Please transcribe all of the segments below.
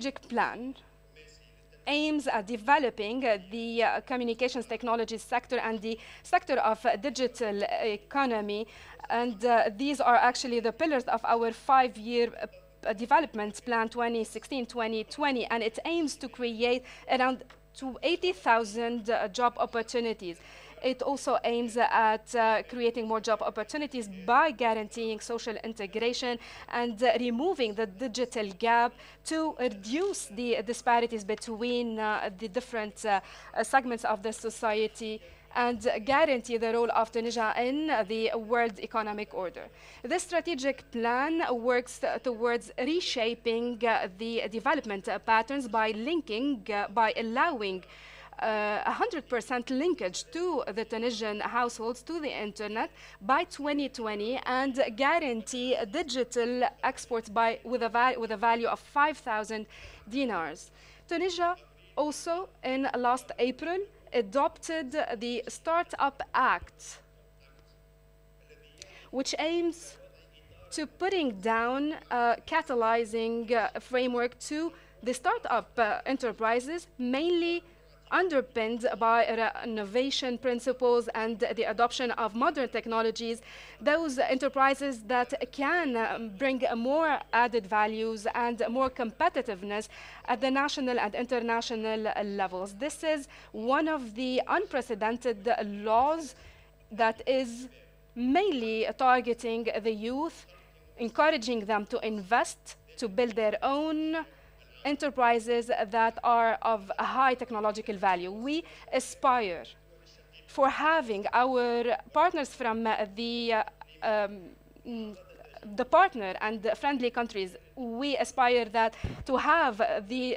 strategic plan aims at developing the communications technologies sector and the sector of digital economy. And these are actually the pillars of our 5-year development plan 2016-2020. And it aims to create around 80,000 job opportunities. It also aims at creating more job opportunities by guaranteeing social integration and removing the digital gap to reduce the disparities between the different segments of the society and guarantee the role of Tunisia in the world economic order. This strategic plan works towards reshaping the development patterns by by allowing 100% linkage to the Tunisian households to the internet by 2020 and guarantee digital exports with a value of 5,000 dinars. Tunisia also in last April adopted the Startup Act, which aims to putting down a catalyzing framework to the startup enterprises, mainly underpinned by innovation principles and the adoption of modern technologies, those enterprises that can bring more added values and more competitiveness at the national and international levels. This is one of the unprecedented laws that is mainly targeting the youth, encouraging them to invest, to build their own enterprises that are of a high technological value. We aspire for having our partners from the partner and the friendly countries. We aspire that to have the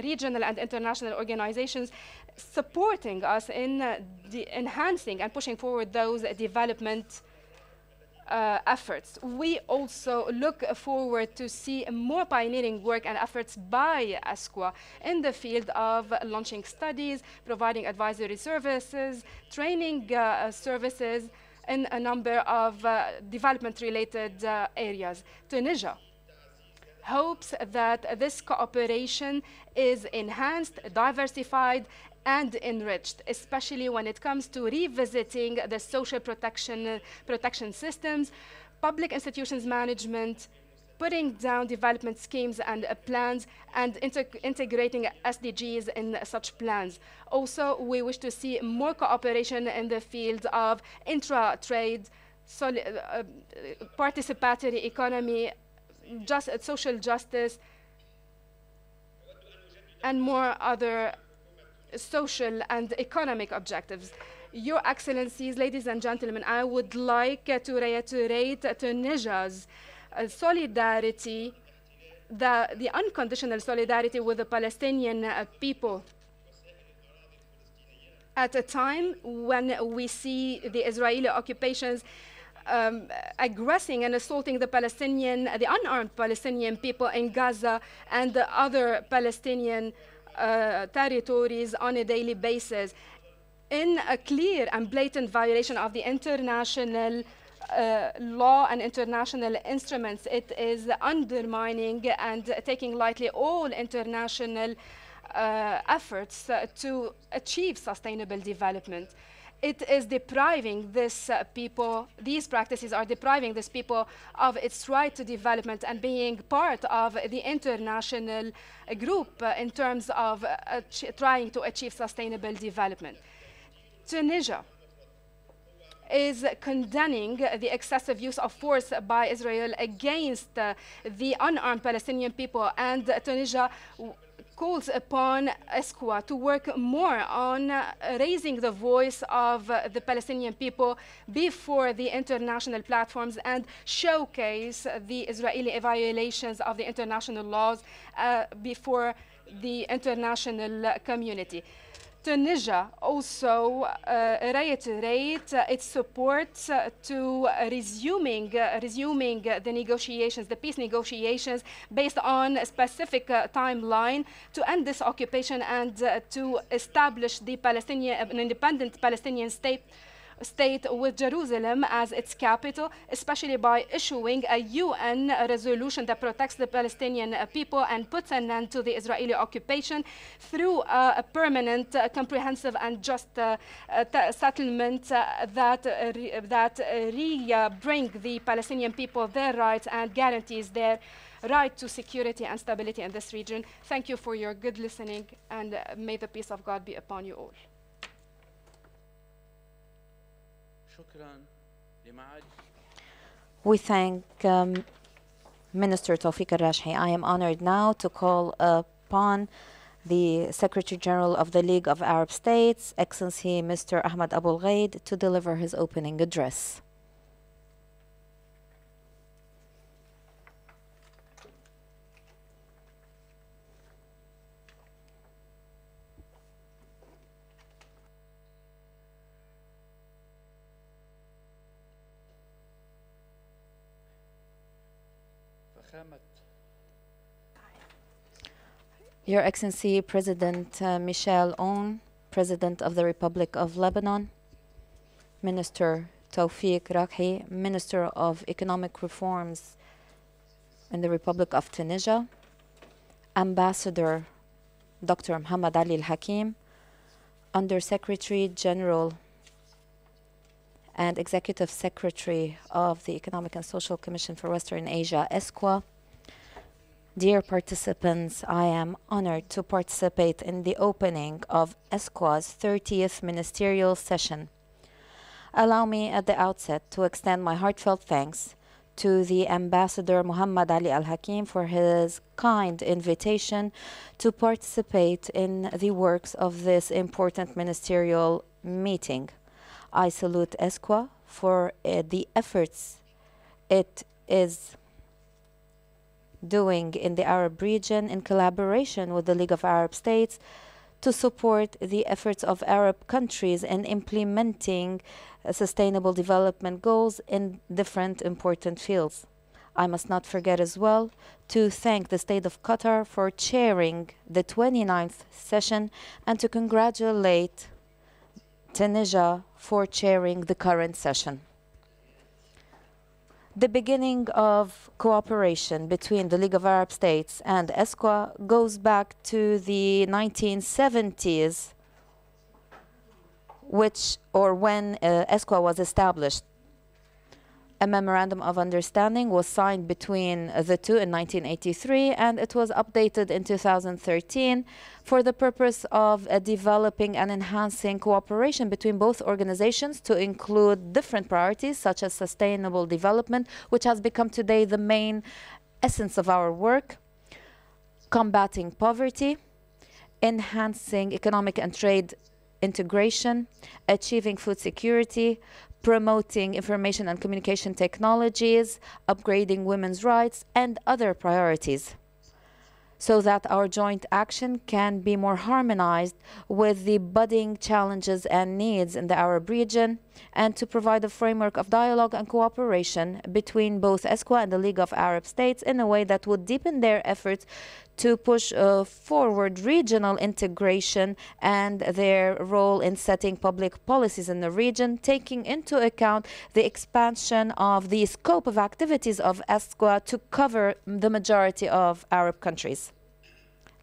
regional and international organizations supporting us in enhancing and pushing forward those development efforts. We also look forward to see more pioneering work and efforts by ESCWA in the field of launching studies, providing advisory services, training services in a number of development-related areas. Tunisia hopes that this cooperation is enhanced, diversified, and enriched, especially when it comes to revisiting the social protection systems, public institutions management, putting down development schemes and plans, and integrating SDGs in such plans. Also, we wish to see more cooperation in the field of intra-trade, participatory economy, social justice, and more other social and economic objectives. Your Excellencies, ladies and gentlemen, I would like to reiterate Tunisia's solidarity, the unconditional solidarity with the Palestinian people at a time when we see the Israeli occupations aggressing and assaulting the unarmed Palestinian people in Gaza and the other Palestinian territories on a daily basis, in a clear and blatant violation of the international law and international instruments. It is undermining and taking lightly all international efforts to achieve sustainable development. It is depriving these practices are depriving this people of its right to development and being part of the international group in terms of trying to achieve sustainable development. Tunisia is condemning the excessive use of force by Israel against the unarmed Palestinian people, and Tunisia calls upon ESCWA to work more on raising the voice of the Palestinian people before the international platforms and showcase the Israeli violations of the international laws before the international community. Tunisia also reiterates its support to resuming the negotiations, the peace negotiations, based on a specific timeline to end this occupation and to establish an independent Palestinian state state with Jerusalem as its capital, especially by issuing a UN resolution that protects the Palestinian people and puts an end to the Israeli occupation through a permanent, comprehensive and just settlement that bring the Palestinian people their rights and guarantees their right to security and stability in this region. Thank you for your good listening, and may the peace of God be upon you all. We thank Minister Tawfiq Al-Rashhi. I am honored now to call upon the Secretary General of the League of Arab States, Excellency Mr. Ahmed Abul Ghaid, to deliver his opening address. Your Excellency President Michel Aoun, President of the Republic of Lebanon, Minister Tawfiq Rakhi, Minister of Economic Reforms in the Republic of Tunisia, Ambassador Dr. Muhammad Ali Al-Hakim, Under Secretary General and Executive Secretary of the Economic and Social Commission for Western Asia, ESCWA. Dear participants, I am honored to participate in the opening of ESCWA's 30th Ministerial Session. Allow me at the outset to extend my heartfelt thanks to the Ambassador Muhammad Ali Al-Hakim for his kind invitation to participate in the works of this important ministerial meeting. I salute ESCWA for the efforts it is doing in the Arab region in collaboration with the League of Arab States to support the efforts of Arab countries in implementing sustainable development goals in different important fields. I must not forget as well to thank the State of Qatar for chairing the 29th session and to congratulate Tunisia for chairing the current session. The beginning of cooperation between the League of Arab States and ESCWA goes back to the 1970s, when ESCWA was established. A memorandum of understanding was signed between the two in 1983, and it was updated in 2013 for the purpose of developing and enhancing cooperation between both organizations to include different priorities such as sustainable development, which has become today the main essence of our work, combating poverty, enhancing economic and trade integration, achieving food security, promoting information and communication technologies, upgrading women's rights, and other priorities, so that our joint action can be more harmonized with the budding challenges and needs in the Arab region, and to provide a framework of dialogue and cooperation between both ESCWA and the League of Arab States in a way that would deepen their efforts to push forward regional integration and their role in setting public policies in the region, taking into account the expansion of the scope of activities of ESCWA to cover the majority of Arab countries.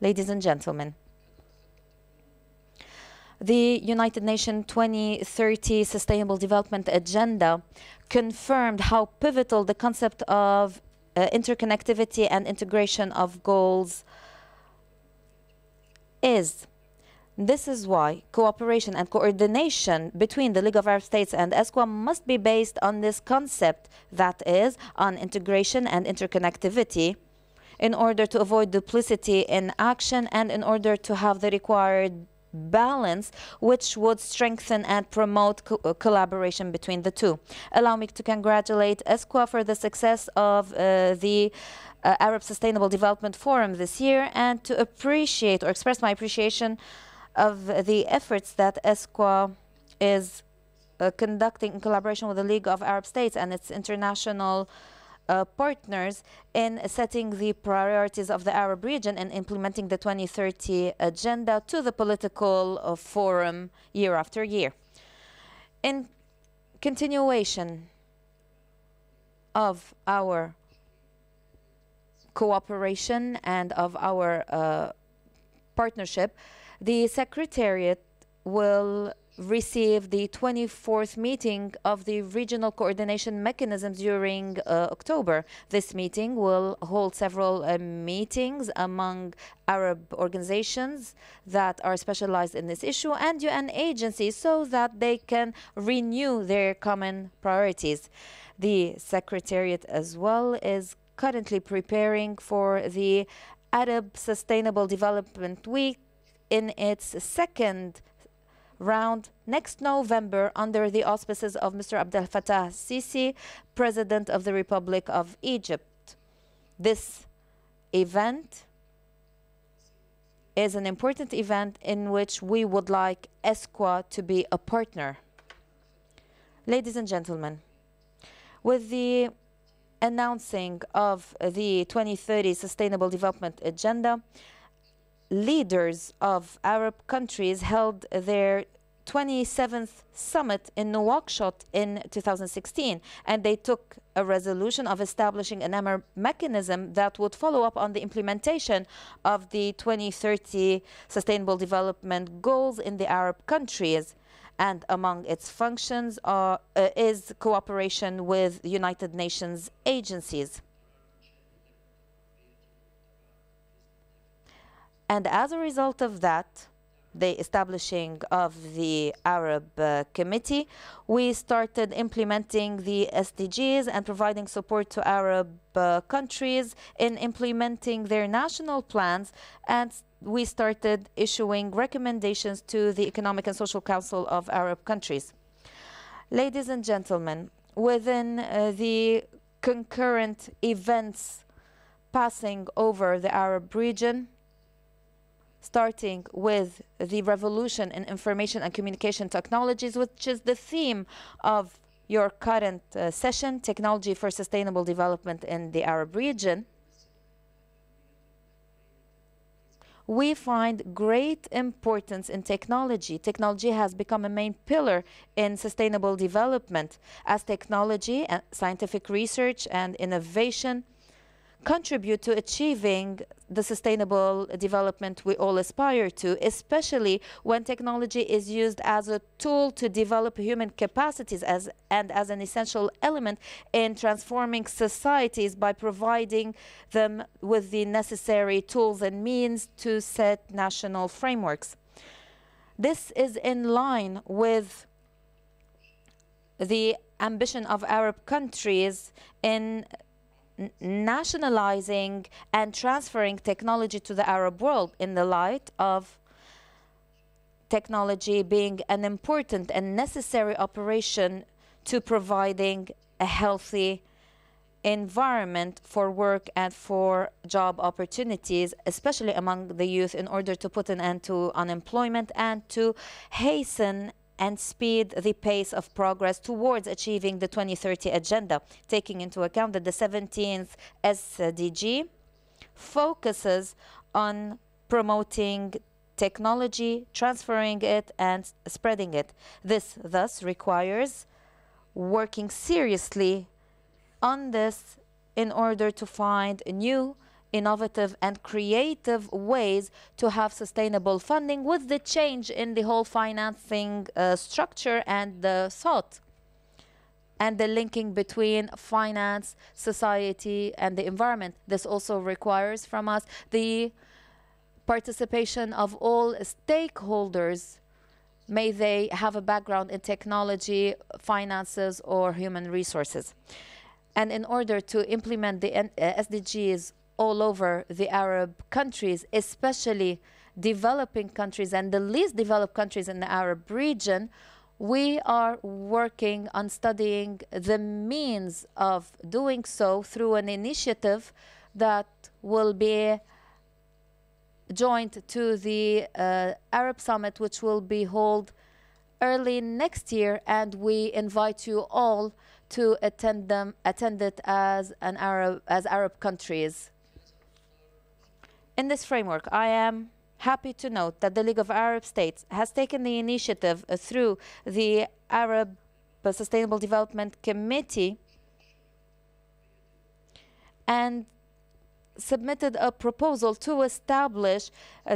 Ladies and gentlemen, the United Nations 2030 Sustainable Development Agenda confirmed how pivotal the concept of interconnectivity and integration of goals is. This is why cooperation and coordination between the League of Arab States and ESCWA must be based on this concept, that is, on integration and interconnectivity, in order to avoid duplicity in action and in order to have the required balance which would strengthen and promote collaboration between the two. Allow me to congratulate ESCWA for the success of the Arab Sustainable Development Forum this year, and to appreciate or express my appreciation of the efforts that ESCWA is conducting in collaboration with the League of Arab States and its international partners in setting the priorities of the Arab region and implementing the 2030 agenda to the political forum year after year. In continuation of our cooperation and of our partnership, the Secretariat will receive the 24th meeting of the Regional Coordination Mechanism during October. This meeting will hold several meetings among Arab organizations that are specialized in this issue and UN agencies so that they can renew their common priorities. The Secretariat as well is currently preparing for the Arab Sustainable Development Week in its second round next November under the auspices of Mr. Abdel Fattah Sisi, President of the Republic of Egypt. This event is an important event in which we would like ESCWA to be a partner. Ladies and gentlemen, with the announcing of the 2030 Sustainable Development Agenda, leaders of Arab countries held their 27th summit in Nouakchott in 2016, and they took a resolution of establishing an mechanism that would follow up on the implementation of the 2030 Sustainable Development Goals in the Arab countries. And among its functions is cooperation with United Nations agencies. And as a result of that, the establishing of the Arab Committee, we started implementing the SDGs and providing support to Arab countries in implementing their national plans, and we started issuing recommendations to the Economic and Social Council of Arab countries. Ladies and gentlemen, within the concurrent events passing over the Arab region, starting with the revolution in information and communication technologies, which is the theme of your current session, Technology for Sustainable Development in the Arab region, we find great importance in technology. Technology has become a main pillar in sustainable development, as technology, scientific research, and innovation contribute to achieving the sustainable development we all aspire to, especially when technology is used as a tool to develop human capacities and as an essential element in transforming societies by providing them with the necessary tools and means to set national frameworks. This is in line with the ambition of Arab countries in nationalizing and transferring technology to the Arab world in the light of technology being an important and necessary operation to providing a healthy environment for work and for job opportunities, especially among the youth, in order to put an end to unemployment and to hasten and speed the pace of progress towards achieving the 2030 agenda, taking into account that the 17th SDG focuses on promoting technology, transferring it, and spreading it. This thus requires working seriously on this in order to find new, innovative and creative ways to have sustainable funding with the change in the whole financing structure and the thought and the linking between finance, society and the environment. This also requires from us the participation of all stakeholders, may they have a background in technology, finances or human resources. And in order to implement the SDGs all over the Arab countries, especially developing countries and the least developed countries in the Arab region, we are working on studying the means of doing so through an initiative that will be joined to the Arab Summit, which will be held early next year, and we invite you all to attend it as Arab countries. In this framework, I am happy to note that the League of Arab States has taken the initiative through the Arab Sustainable Development Committee and submitted a proposal to establish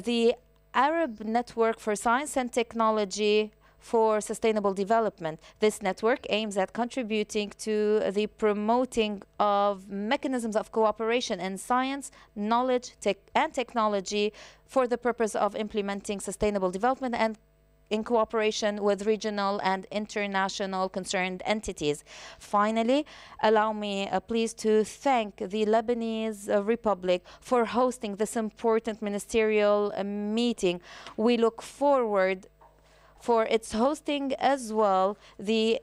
the Arab Network for Science and Technology for Sustainable Development. This network aims at contributing to the promoting of mechanisms of cooperation in science, knowledge, and technology for the purpose of implementing sustainable development and in cooperation with regional and international concerned entities. Finally, allow me please to thank the Lebanese Republic for hosting this important ministerial meeting. We look forward for its hosting as well the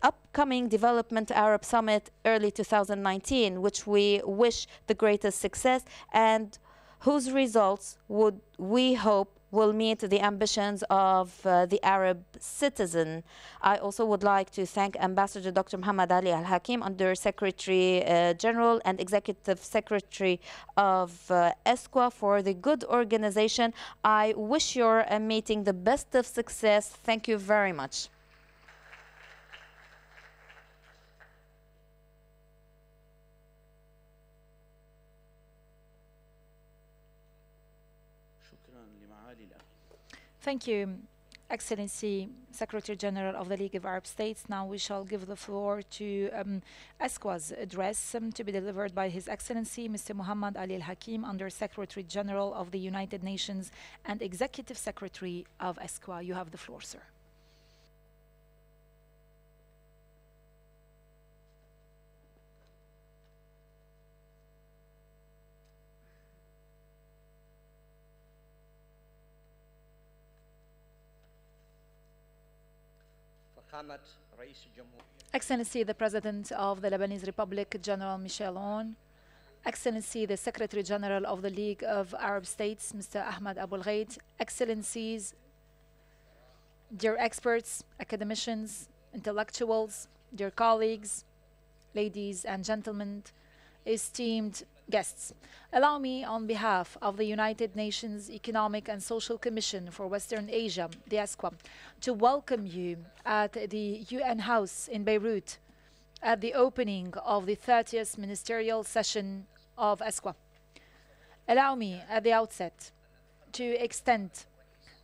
upcoming Development Arab Summit early 2019, which we wish the greatest success and whose results we hope will meet the ambitions of the Arab citizen. I also would like to thank Ambassador Dr. Muhammad Ali Al-Hakim, Under Secretary General and Executive Secretary of ESCWA, for the good organization. I wish your meeting the best of success. Thank you very much. Thank you, Excellency Secretary General of the League of Arab States. Now we shall give the floor to ESCWA's address to be delivered by His Excellency Mr. Muhammad Ali Al-Hakim, Under Secretary General of the United Nations and Executive Secretary of ESCWA. You have the floor, sir. Excellency the President of the Lebanese Republic, General Michel Aoun, Excellency the Secretary General of the League of Arab States, Mr. Ahmed Abul Ghaid, Excellencies, dear experts, academicians, intellectuals, dear colleagues, ladies and gentlemen, esteemed guests. Allow me, on behalf of the United Nations Economic and Social Commission for Western Asia, the ESCWA, to welcome you at the UN House in Beirut at the opening of the 30th Ministerial Session of ESCWA. Allow me, at the outset, to extend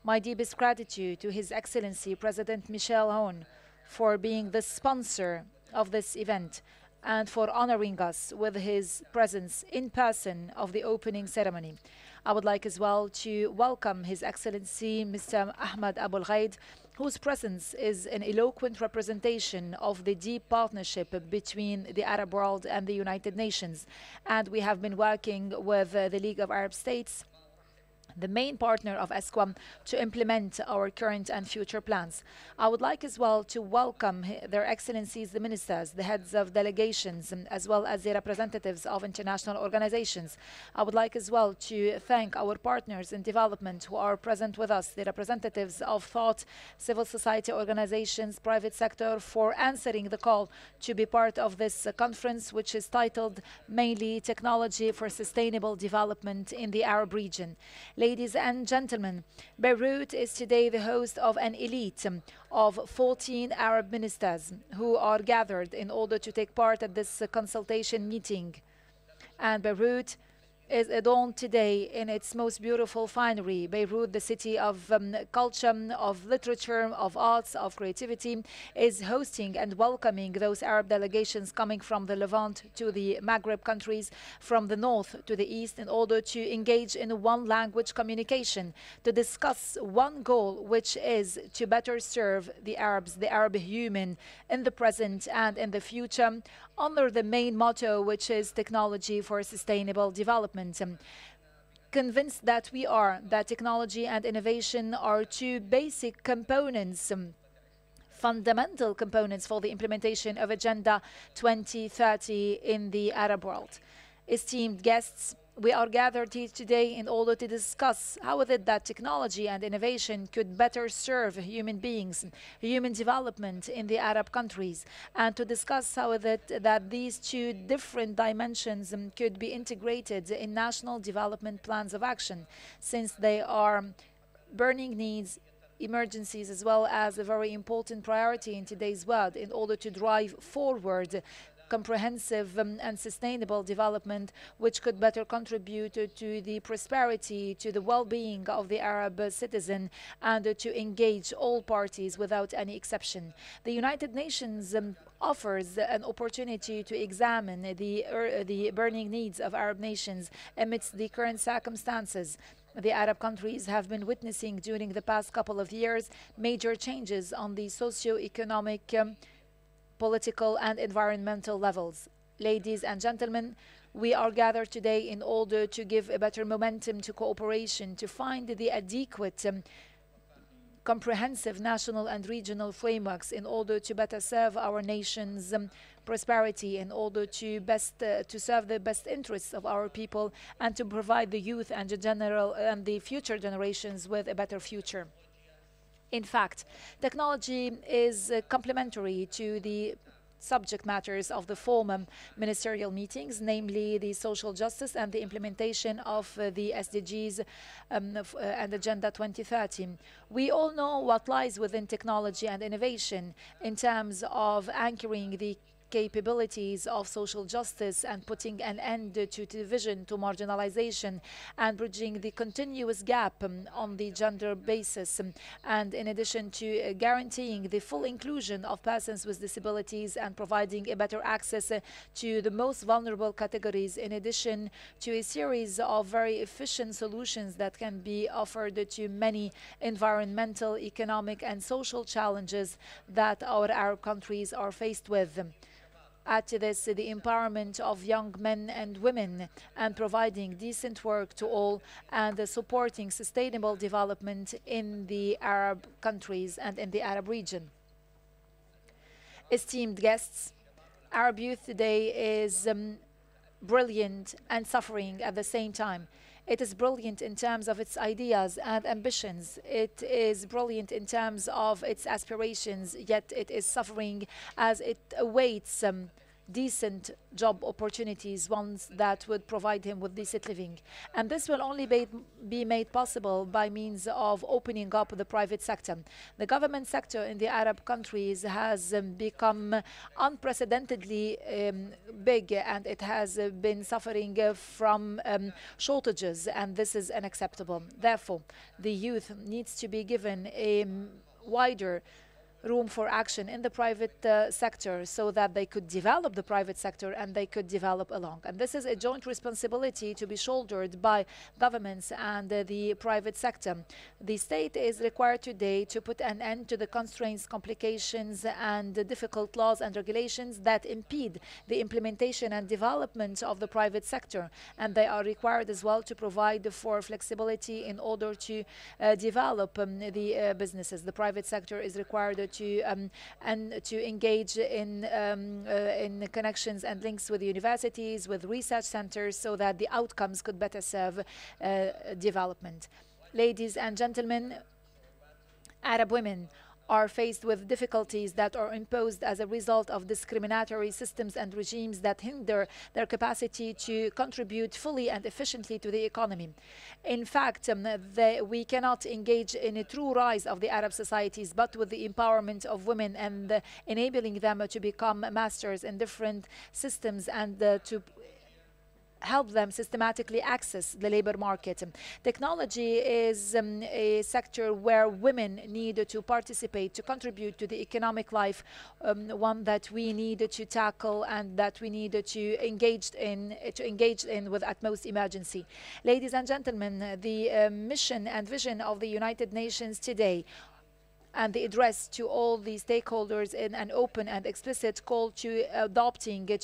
my deepest gratitude to His Excellency President Michel Aoun for being the sponsor of this event and for honoring us with his presence in person of the opening ceremony. I would like as well to welcome His Excellency Mr. Ahmed Abul Ghaid, whose presence is an eloquent representation of the deep partnership between the Arab world and the United Nations. And we have been working with the League of Arab States, the main partner of ESCWA, to implement our current and future plans. I would like as well to welcome Their Excellencies the Ministers, the heads of delegations, as well as the representatives of international organizations. I would like as well to thank our partners in development who are present with us, the representatives of thought, civil society organizations, private sector, for answering the call to be part of this conference, which is titled mainly Technology for Sustainable Development in the Arab Region. Ladies and gentlemen, Beirut is today the host of an elite of 14 Arab ministers who are gathered in order to take part at this consultation meeting. And Beirut is adorned today in its most beautiful finery. Beirut, the city of culture, of literature, of arts, of creativity, is hosting and welcoming those Arab delegations coming from the Levant to the Maghreb countries, from the north to the east, in order to engage in one language communication, to discuss one goal, which is to better serve the Arabs, the Arab human, in the present and in the future, under the main motto, which is technology for sustainable development. Convinced that we are that technology and innovation are two basic components, fundamental components for the implementation of Agenda 2030 in the Arab world. Esteemed guests, we are gathered here today in order to discuss how is it that technology and innovation could better serve human beings, human development in the Arab countries, and to discuss how is it that these two different dimensions could be integrated in national development plans of action, since they are burning needs emergencies as well as a very important priority in today's world in order to drive forward comprehensive and sustainable development which could better contribute to the prosperity, to the well-being of the Arab citizen, and to engage all parties without any exception. The United Nations offers an opportunity to examine the burning needs of Arab nations amidst the current circumstances. The Arab countries have been witnessing during the past couple of years major changes on the socio-economic, political and environmental levels. Ladies and gentlemen, we are gathered today in order to give a better momentum to cooperation, to find the adequate comprehensive national and regional frameworks in order to better serve our nation's prosperity, in order to serve the best interests of our people, and to provide the youth and the future generations with a better future. In fact, technology is complementary to the subject matters of the former ministerial meetings, namely the social justice and the implementation of the SDGs and Agenda 2030. We all know what lies within technology and innovation in terms of anchoring the capabilities of social justice and putting an end to division, to marginalization, and bridging the continuous gap on the gender basis, and in addition to guaranteeing the full inclusion of persons with disabilities and providing a better access to the most vulnerable categories, in addition to a series of very efficient solutions that can be offered to many environmental, economic, and social challenges that our Arab countries are faced with. Add to this the empowerment of young men and women and providing decent work to all and supporting sustainable development in the Arab countries and in the Arab region. Esteemed guests, Arab youth today is brilliant and suffering at the same time. It is brilliant in terms of its ideas and ambitions. It is brilliant in terms of its aspirations, yet it is suffering as it awaits decent job opportunities, ones that would provide him with decent living. And this will only be made possible by means of opening up the private sector. The government sector in the Arab countries has become unprecedentedly big, and it has been suffering from shortages, and this is unacceptable. Therefore, the youth needs to be given a wider room for action in the private sector so that they could develop the private sector and they could develop along. And this is a joint responsibility to be shouldered by governments and the private sector. The state is required today to put an end to the constraints, complications, and the difficult laws and regulations that impede the implementation and development of the private sector. And they are required as well to provide for flexibility in order to develop the businesses. The private sector is required to engage in connections and links with universities, with research centers, so that the outcomes could better serve development. Ladies and gentlemen, Arab women are faced with difficulties that are imposed as a result of discriminatory systems and regimes that hinder their capacity to contribute fully and efficiently to the economy. In fact, we cannot engage in a true rise of the Arab societies but with the empowerment of women and enabling them to become masters in different systems and to help them systematically access the labor market. Technology is a sector where women need to participate, to contribute to the economic life, one that we need to tackle and that we need to engage in with utmost emergency. Ladies and gentlemen, the mission and vision of the United Nations today and the address to all the stakeholders in an open and explicit call to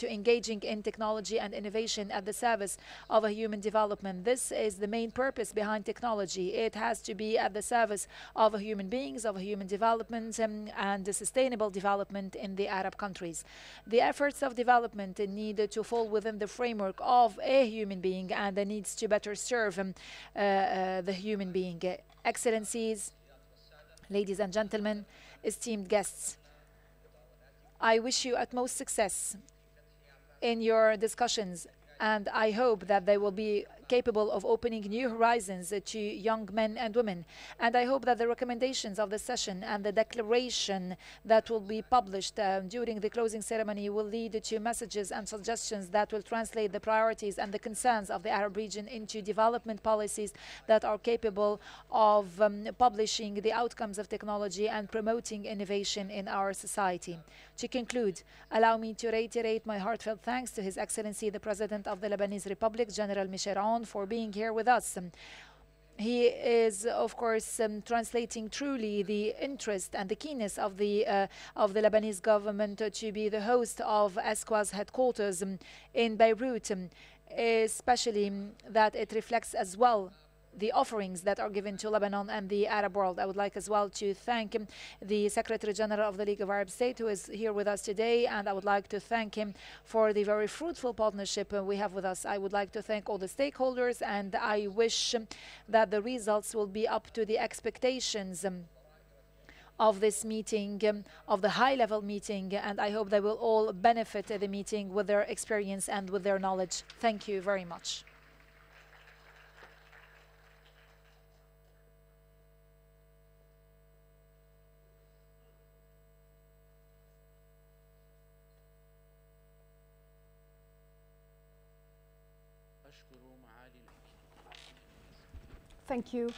engaging in technology and innovation at the service of a human development. This is the main purpose behind technology. It has to be at the service of human beings, of human development, and the sustainable development in the Arab countries. The efforts of development need to fall within the framework of a human being and needs to better serve the human being. Excellencies, ladies and gentlemen, esteemed guests, I wish you utmost success in your discussions, and I hope that they will be capable of opening new horizons to young men and women. And I hope that the recommendations of the session and the declaration that will be published during the closing ceremony will lead to messages and suggestions that will translate the priorities and the concerns of the Arab region into development policies that are capable of publishing the outcomes of technology and promoting innovation in our society. To conclude, allow me to reiterate my heartfelt thanks to His Excellency the President of the Lebanese Republic, General Michel Aoun, for being here with us. He is, of course, translating truly the interest and the keenness of the Lebanese government to be the host of ESCWA's headquarters in Beirut, especially that it reflects as well the offerings that are given to Lebanon and the Arab world. I would like as well to thank the Secretary General of the League of Arab States, who is here with us today, and I would like to thank him for the very fruitful partnership we have with us. I would like to thank all the stakeholders, and I wish that the results will be up to the expectations of this meeting, of the high-level meeting, and I hope they will all benefit the meeting with their experience and with their knowledge. Thank you very much. Thank you,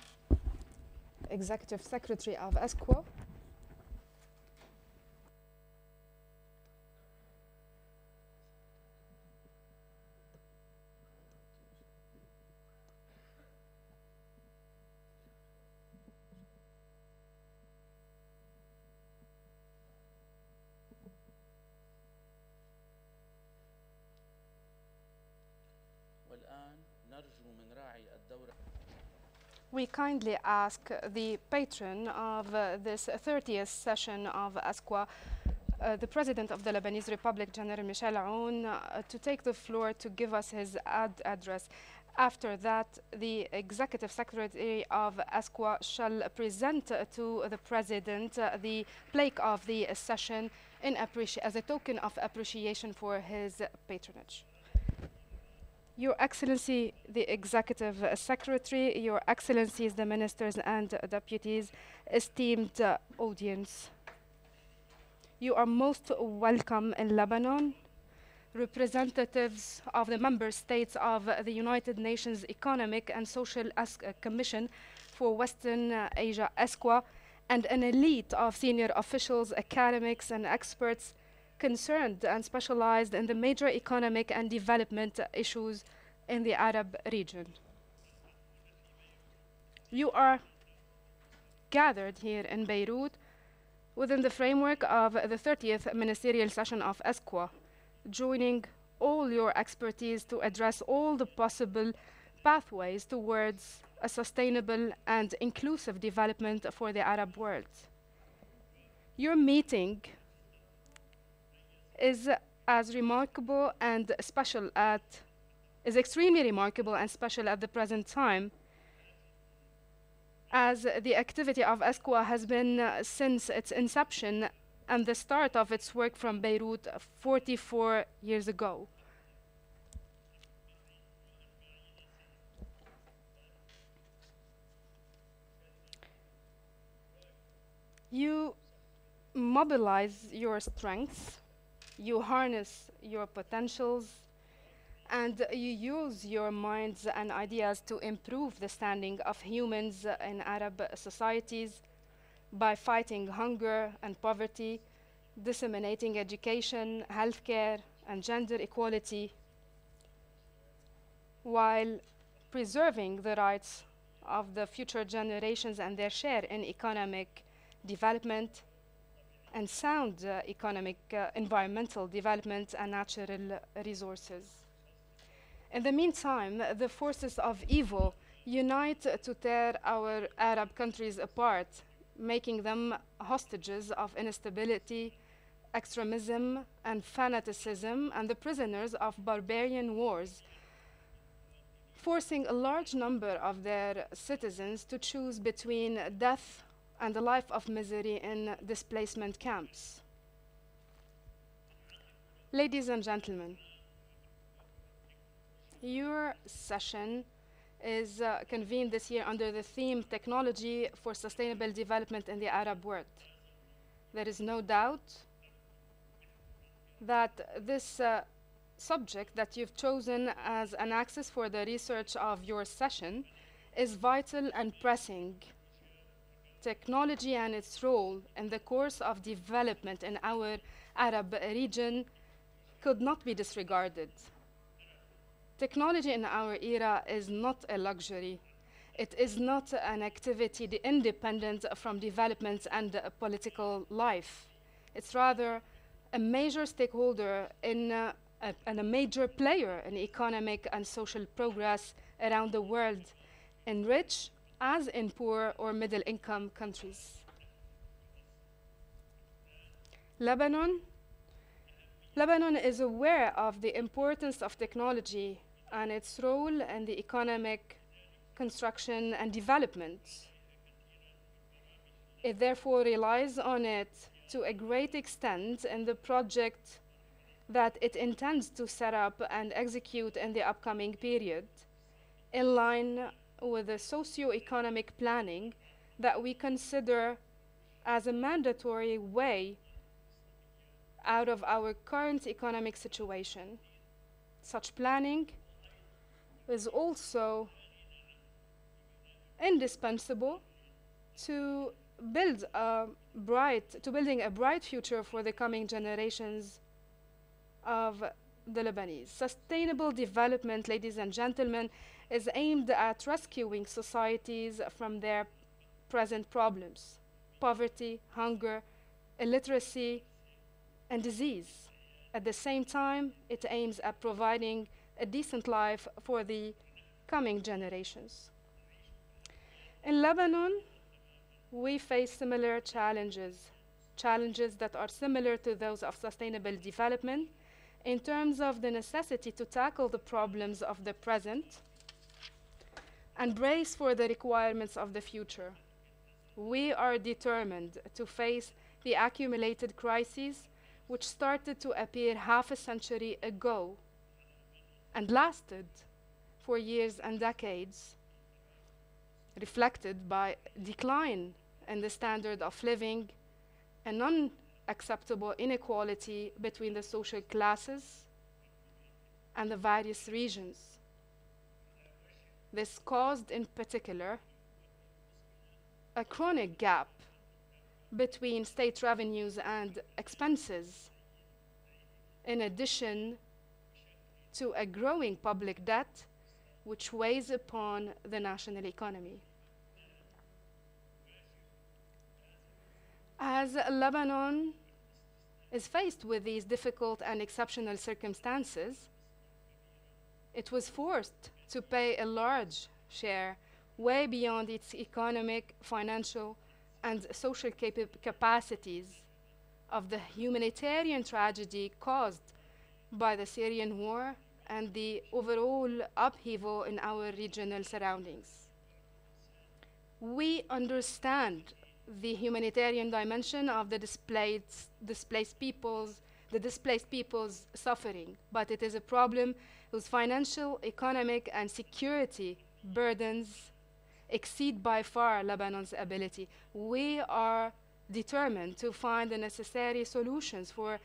Executive Secretary of ESCWA. We kindly ask the patron of this 30th session of ESCWA, the President of the Lebanese Republic, General Michel Aoun, to take the floor to give us his address. After that, the Executive Secretary of ESCWA shall present to the President the plaque of the session as a token of appreciation for his patronage. Your Excellency, the Executive Secretary, Your Excellencies, the Ministers and Deputies, esteemed audience, you are most welcome in Lebanon. Representatives of the member states of the United Nations Economic and Social Commission for Western Asia, ESCWA, and an elite of senior officials, academics, and experts concerned and specialized in the major economic and development issues in the Arab region. You are gathered here in Beirut within the framework of the 30th Ministerial Session of ESCWA, joining all your expertise to address all the possible pathways towards a sustainable and inclusive development for the Arab world. Your meeting is extremely remarkable and special at the present time, as the activity of ESCWA has been since its inception and the start of its work from Beirut 44 years ago. You mobilize your strengths, you harness your potentials, and you use your minds and ideas to improve the standing of humans in Arab societies by fighting hunger and poverty, disseminating education, healthcare, and gender equality, while preserving the rights of the future generations and their share in economic development and sound environmental development and natural resources. In the meantime, the forces of evil unite to tear our Arab countries apart, making them hostages of instability, extremism, and fanaticism, and the prisoners of barbarian wars, forcing a large number of their citizens to choose between death and a life of misery in displacement camps. Ladies and gentlemen, your session is convened this year under the theme Technology for Sustainable Development in the Arab World. There is no doubt that this subject that you've chosen as an axis for the research of your session is vital and pressing. Technology and its role in the course of development in our Arab region could not be disregarded. Technology in our era is not a luxury. It is not an activity independent from development and political life. It's rather a major stakeholder and a major player in economic and social progress around the world, in rich as in poor or middle-income countries. Lebanon is aware of the importance of technology and its role in the economic construction and development. It therefore relies on it to a great extent in the project that it intends to set up and execute in the upcoming period, in line with the socio-economic planning that we consider as a mandatory way out of our current economic situation. Such planning is also indispensable to building a bright future for the coming generations of the Lebanese. Sustainable development, ladies and gentlemen, is aimed at rescuing societies from their present problems: poverty, hunger, illiteracy, and disease. At the same time, it aims at providing a decent life for the coming generations. In Lebanon, we face similar challenges that are similar to those of sustainable development in terms of the necessity to tackle the problems of the present and brace for the requirements of the future. We are determined to face the accumulated crises which started to appear half a century ago and lasted for years and decades, reflected by decline in the standard of living and unacceptable inequality between the social classes and the various regions. This caused, in particular, a chronic gap between state revenues and expenses, in addition to a growing public debt which weighs upon the national economy. As Lebanon is faced with these difficult and exceptional circumstances, it was forced to pay a large share, way beyond its economic, financial, and social capacities, of the humanitarian tragedy caused by the Syrian war and the overall upheaval in our regional surroundings. We understand the humanitarian dimension of the displaced people's suffering, but it is a problem whose financial, economic, and security burdens exceed by far Lebanon's ability. We are determined to find the necessary solutions for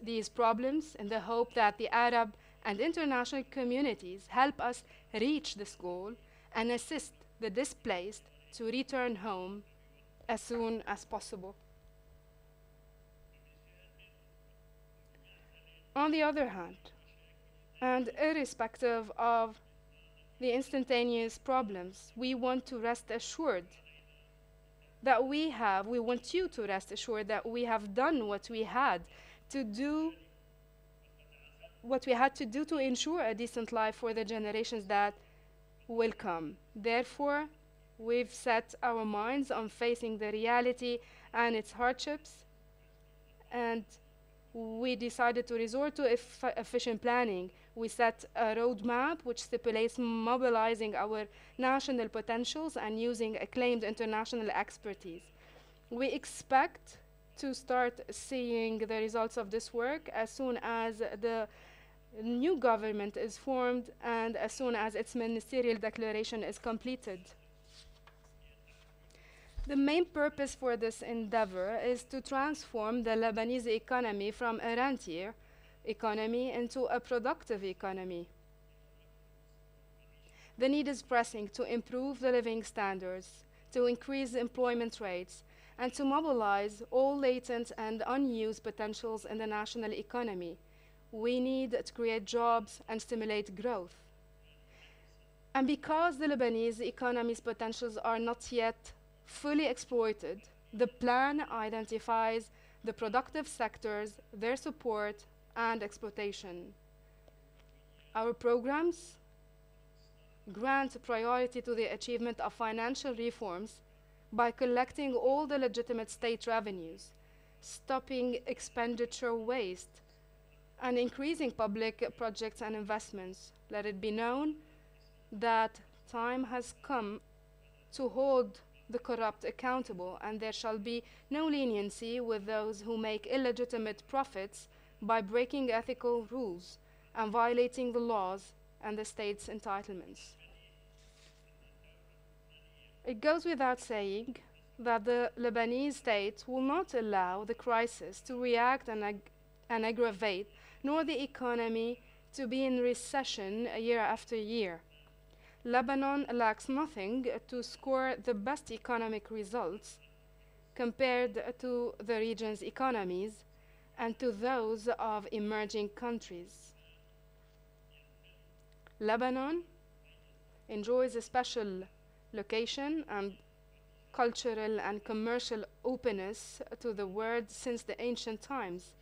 these problems in the hope that the Arab and international communities help us reach this goal and assist the displaced to return home as soon as possible. On the other hand, and irrespective of the instantaneous problems, we want to rest assured that we want you to rest assured that we have done what we had to do to ensure a decent life for the generations that will come. Therefore, we've set our minds on facing the reality and its hardships, and we decided to resort to efficient planning. We set a roadmap which stipulates mobilizing our national potentials and using acclaimed international expertise. We expect to start seeing the results of this work as soon as the A new government is formed, and as soon as its ministerial declaration is completed. The main purpose for this endeavor is to transform the Lebanese economy from a rentier economy into a productive economy. The need is pressing to improve the living standards, to increase employment rates, and to mobilize all latent and unused potentials in the national economy. We need to create jobs and stimulate growth. And because the Lebanese economy's potentials are not yet fully exploited, the plan identifies the productive sectors, their support, and exploitation. Our programs grant priority to the achievement of financial reforms by collecting all the legitimate state revenues, stopping expenditure waste, and increasing public projects and investments. Let it be known that time has come to hold the corrupt accountable, and there shall be no leniency with those who make illegitimate profits by breaking ethical rules and violating the laws and the state's entitlements. It goes without saying that the Lebanese state will not allow the crisis to react and aggravate, nor the economy to be in recession year after year. Lebanon lacks nothing to score the best economic results compared to the region's economies and to those of emerging countries. Lebanon enjoys a special location and cultural and commercial openness to the world since the ancient times.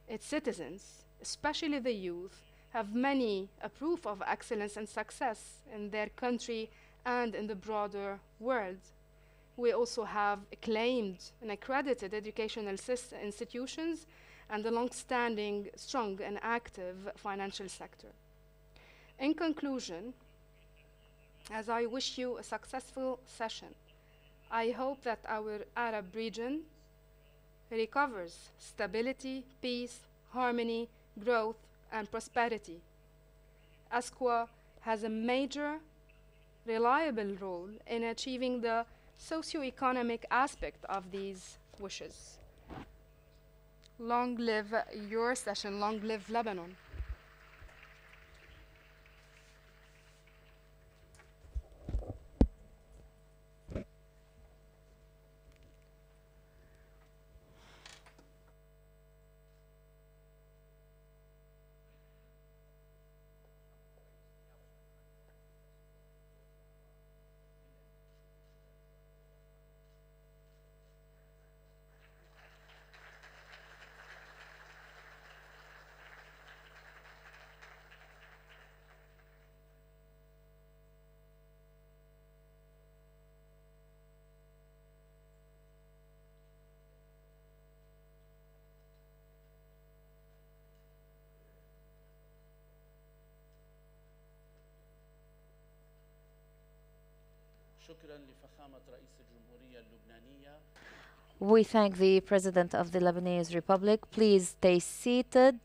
Its citizens, especially the youth, have many a proof of excellence and success in their country and in the broader world. We also have acclaimed and accredited educational institutions and a long-standing, strong and active financial sector. In conclusion, as I wish you a successful session, I hope that our Arab region recovers stability, peace, harmony, growth, and prosperity. ESCWA has a major, reliable role in achieving the socio-economic aspect of these wishes. Long live your session, long live Lebanon. We thank the President of the Lebanese Republic. Please stay seated,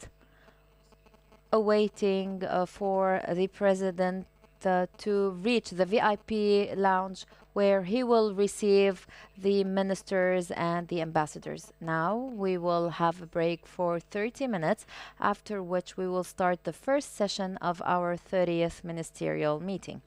awaiting for the President to reach the VIP lounge where he will receive the ministers and the ambassadors. Now we will have a break for 30 minutes, after which we will start the first session of our 30th Ministerial meeting.